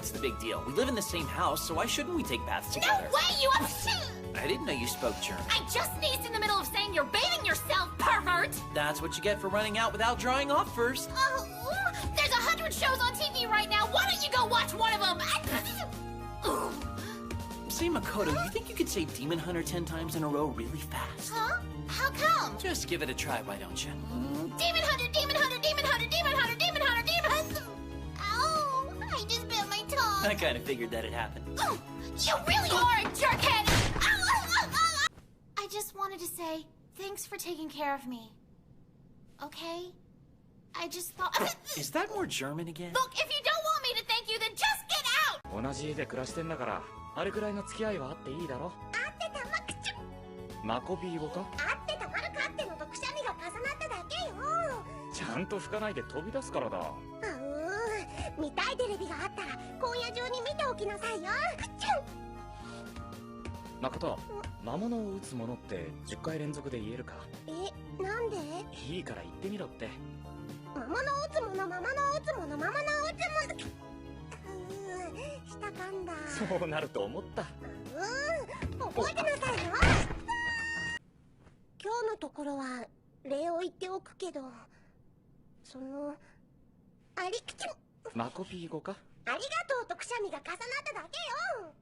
what's the big deal? We live in the same house, so why shouldn't we take baths together? No way, you I didn't know you spoke German. I just sneezed in the middle of saying you're bathing yourself, pervert! That's what you get for running out without drying off first. There's 100 shows on TV right now. Why don't you go watch one of them? Say, Makoto, you think you could say Demon Hunter 10 times in a row really fast? Huh? How come? Just give it a try, why don't you? Demon Hunter, Demon Hunter, Demon Hunter, Demon Hunter, Demon Hunter, Demon Hunter! Ow! I just bit my tongue. I kind of figured that'd happen. You really are a jerkhead! I just wanted to say, thanks for taking care of me. Okay? I just thought... Is that more German again? Look, if you don't want me to thank you, then just get out! 同じ家で暮らしてんだから、あれくらいの付き合いはあっていいだろ。あってたまくちゃ。マコビー語か？あってたまるかってのとくしゃみが重なっただけよ。ちゃんと吹かないで飛び出すからだ。見たいテレビがあったら今夜中に見ておきなさいよ。誠、魔物を撃つものって10回連続で言えるか？なんで？いいから言ってみろって。魔物を撃つもの、魔物を撃つもの、魔物を撃つもの。したかんだ。そうなると思った。覚えてなさいよ。今日のところは礼を言っておくけど、ありくちゃ。マコピー語か？ありがとうとくしゃみが重なっただけよ。